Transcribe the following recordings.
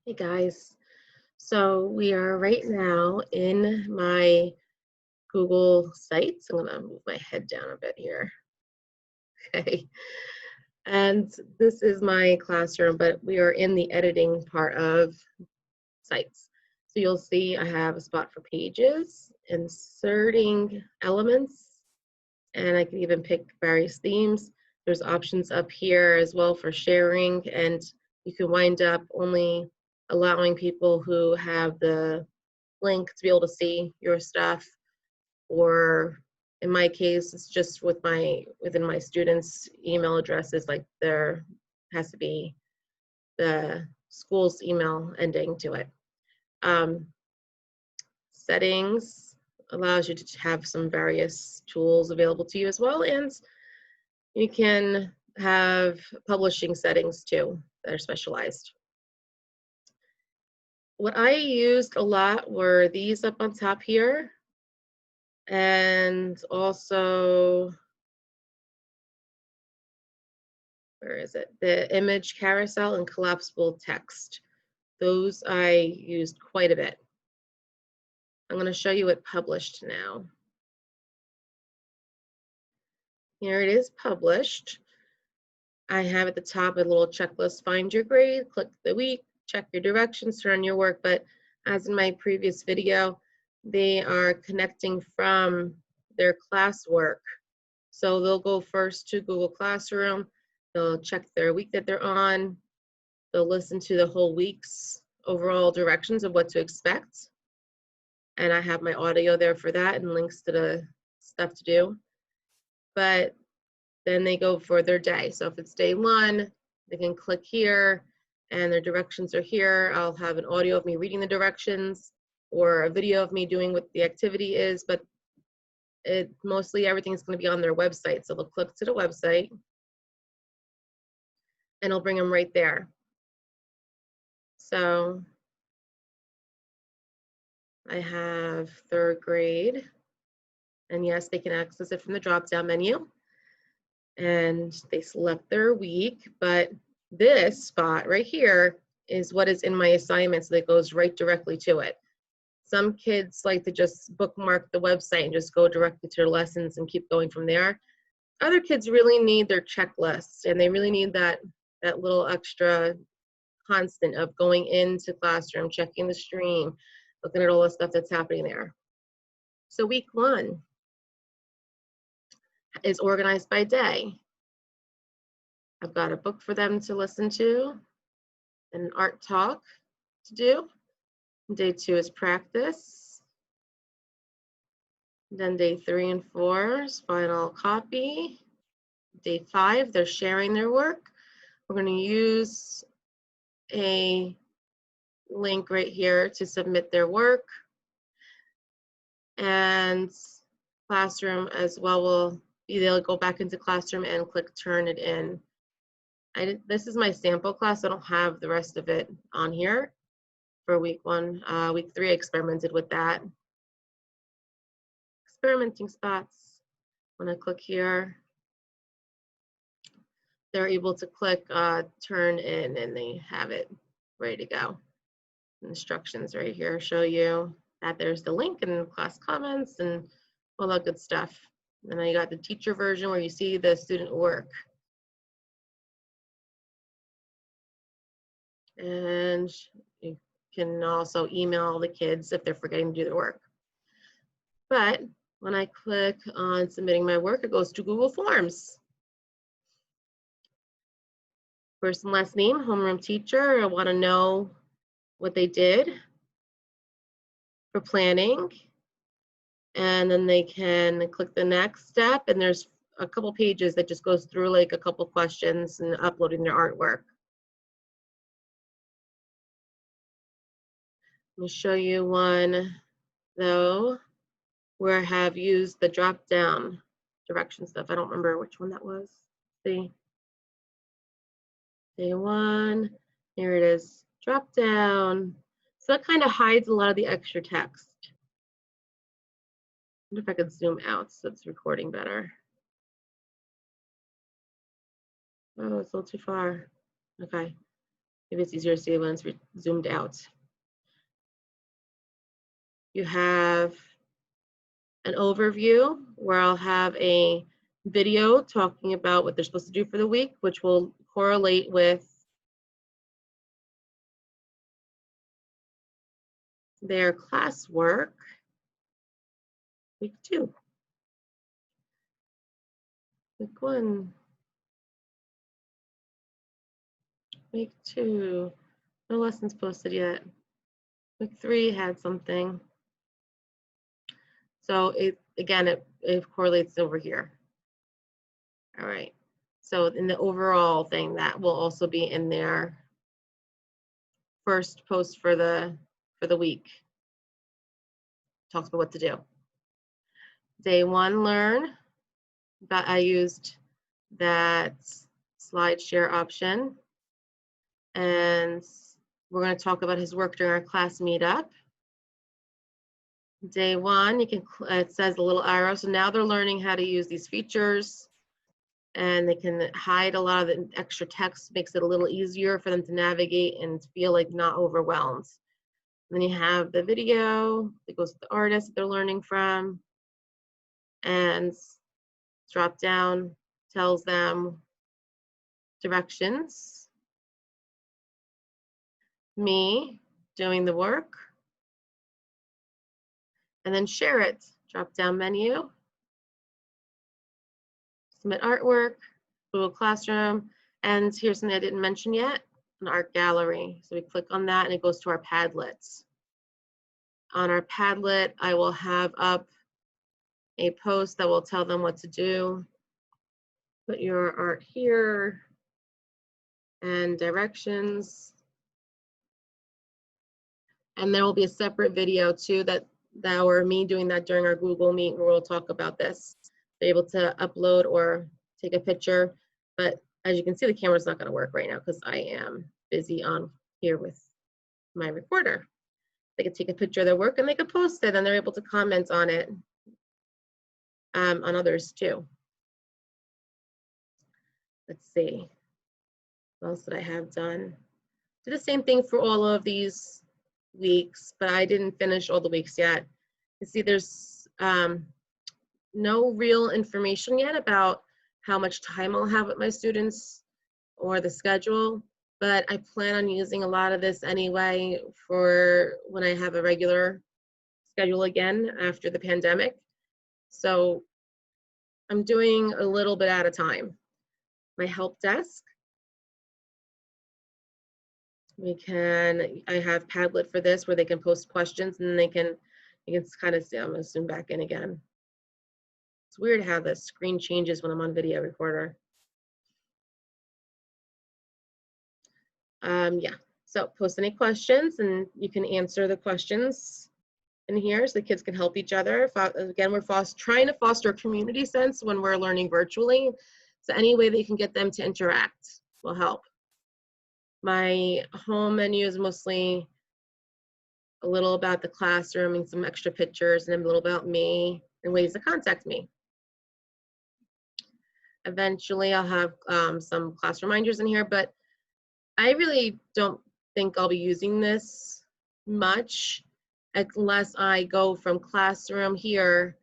Hey guys, so we are right now in my Google Sites. I'm gonna move my head down a bit here. Okay, and this is my classroom, but we are in the editing part of Sites. So you'll see I have a spot for pages, inserting elements, and I can even pick various themes. There's options up here as well for sharing, and you can wind up only allowing people who have the link to be able to see your stuff, or in my case, it's just within my students' email addresses, like there has to be the school's email ending to it. Settings allows you to have some various tools available to you as well, and you can have publishing settings too that are specialized. What I used a lot were these up on top here, and also, where is it? The image carousel and collapsible text. Those I used quite a bit. I'm going to show you it published now. Here it is published. I have at the top a little checklist, find your grade, click the week, check your directions, turn on your work. But as in my previous video, they are connecting from their classwork. So they'll go first to Google Classroom, they'll check their week that they're on, they'll listen to the whole week's overall directions of what to expect. And I have my audio there for that and links to the stuff to do. But then they go for their day. So if it's day one, they can click here and their directions are here. I'll have an audio of me reading the directions or a video of me doing what the activity is, but mostly everything's going to be on their website. So they'll click to the website and it'll bring them right there. So I have third grade, and yes, they can access it from the drop-down menu. And they select their week, but this spot right here is what is in my assignments that goes right directly to it. Some kids like to just bookmark the website and just go directly to their lessons and keep going from there. Other kids really need their checklist, and they really need that little extra constant of going into classroom, checking the stream, looking at all the stuff that's happening there. So week one is organized by day. I've got a book for them to listen to, an art talk to do. Day two is practice. Then day 3 and 4 is final copy. Day 5, they're sharing their work. We're going to use a link right here to submit their work. And classroom as well will be, they'll go back into classroom and click turn it in. This is my sample class. I don't have the rest of it on here for week 1. Week 3, I experimented with that. Experimenting spots. When I click here, they're able to click turn in and they have it ready to go. Instructions right here show you that there's the link and class comments and all that good stuff. And then you got the teacher version where you see the student work. And you can also email the kids if they're forgetting to do their work. But when I click on submitting my work, it goes to Google Forms. First and last name, homeroom teacher. I want to know what they did for planning. And then they can click the next step, and there's a couple pages that just goes through like a couple questions and uploading their artwork. Let me show you one though where I have used the drop down direction stuff. I don't remember which one that was. Let's see. Day 1, here it is, drop down. So that kind of hides a lot of the extra text. I wonder if I could zoom out so it's recording better. Oh, it's a little too far. Okay. Maybe it's easier to see when it's zoomed out. You have an overview where I'll have a video talking about what they're supposed to do for the week, which will correlate with their classwork, week 2. Week 1, week 2, no lessons posted yet. Week 3 had something. So it correlates over here. All right. So in the overall thing, that will also be in their first post for the week. Talks about what to do. Day 1, learn. But I used that slide share option. And we're going to talk about his work during our class meetup. Day 1, it says a little arrow. So now they're learning how to use these features, and they can hide a lot of the extra text, makes it a little easier for them to navigate and feel like not overwhelmed. And then you have the video that goes to the artist that they're learning from, and drop down tells them directions, me doing the work, and then share it. Drop down menu, submit artwork, Google Classroom, and here's something I didn't mention yet, an art gallery. So we click on that and it goes to our Padlets. On our Padlet, I will have up a post that will tell them what to do. Put your art here and directions. And there will be a separate video too or me doing that during our Google Meet where we'll talk about this. They're able to upload or take a picture, but as you can see, the camera's not going to work right now because I am busy on here with my recorder. They can take a picture of their work and they can post it, and they're able to comment on it on others too. Let's see, what else did I have done? Do the same thing for all of these weeks, but I didn't finish all the weeks yet. You see, there's no real information yet about how much time I'll have with my students or the schedule, but I plan on using a lot of this anyway for when I have a regular schedule again after the pandemic. So I'm doing a little bit at a time. My help desk, I have Padlet for this where they can post questions and you can kind of see, I'm gonna zoom back in again. It's weird how the screen changes when I'm on video recorder. Yeah, so post any questions and you can answer the questions in here so the kids can help each other. Again, we're trying to foster a community sense when we're learning virtually. So any way that you can get them to interact will help. My home menu is mostly a little about the classroom and some extra pictures and a little about me and ways to contact me. Eventually, I'll have some class reminders in here, but I really don't think I'll be using this much unless I go from classroom here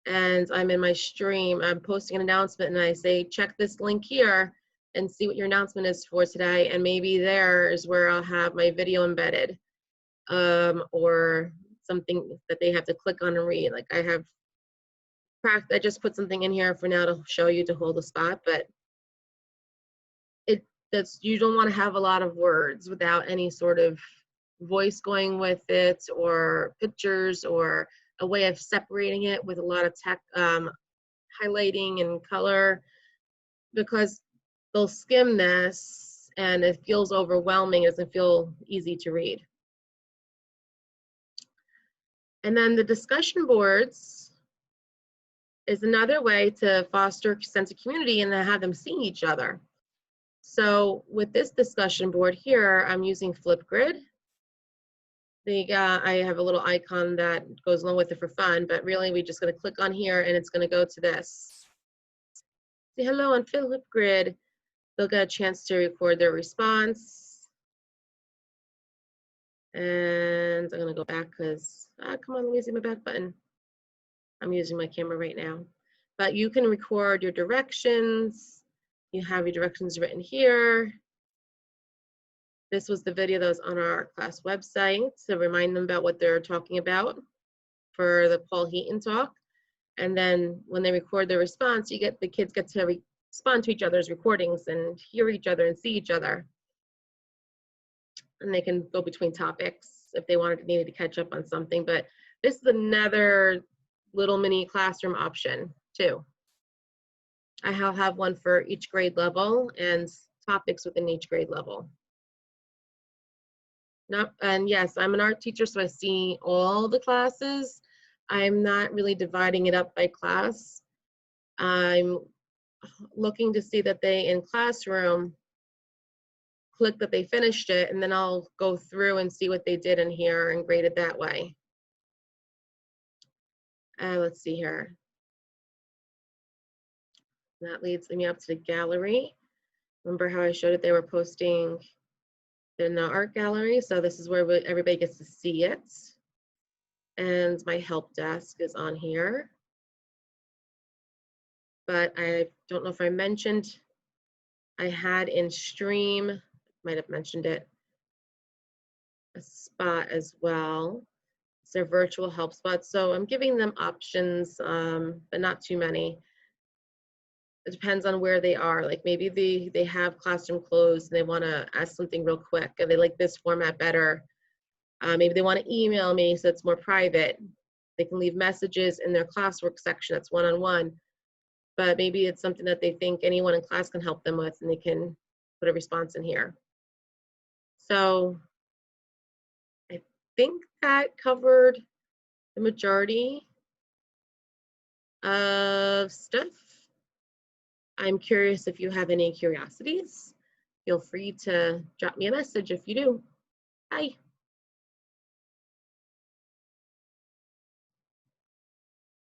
and I'm in my stream, I'm posting an announcement and I say, check this link here and see what your announcement is for today. And maybe there is where I'll have my video embedded or something that they have to click on and read. Like I just put something in here for now to show you to hold a spot, but you don't want to have a lot of words without any sort of voice going with it or pictures or a way of separating it with a lot of tech highlighting and color, because they'll skim this and it feels overwhelming. It doesn't feel easy to read. And then the discussion boards is another way to foster a sense of community and to have them see each other. So with this discussion board here, I'm using Flipgrid. I have a little icon that goes along with it for fun, but really we're just going to click on here and it's going to go to this. Say hello on Flipgrid. They'll get a chance to record their response. And I'm gonna go back because, come on, let me see my back button. I'm using my camera right now. But you can record your directions. You have your directions written here. This was the video that was on our class website to remind them about what they're talking about for the Paul Heaton talk. And then when they record their response, the kids get to respond to each other's recordings and hear each other and see each other. And they can go between topics if they needed to catch up on something. But this is another little mini classroom option too. I'll have one for each grade level and topics within each grade level. And yes, I'm an art teacher, so I see all the classes. I'm not really dividing it up by class. I'm looking to see that they, in classroom, click that they finished it, and then I'll go through and see what they did in here and grade it that way. Let's see here. That leads me up to the gallery. Remember how I showed it? They were posting in the art gallery, so this is where everybody gets to see it. And my help desk is on here. But I don't know if I mentioned, I had in stream, might have mentioned it, a spot as well. It's their virtual help spot. So I'm giving them options, but not too many. It depends on where they are. Like maybe they have classroom closed and they want to ask something real quick and they like this format better. Maybe they want to email me so it's more private. They can leave messages in their classwork section that's one-on-one. But maybe it's something that they think anyone in class can help them with and they can put a response in here. So I think that covered the majority of stuff. I'm curious if you have any curiosities. Feel free to drop me a message if you do. Bye.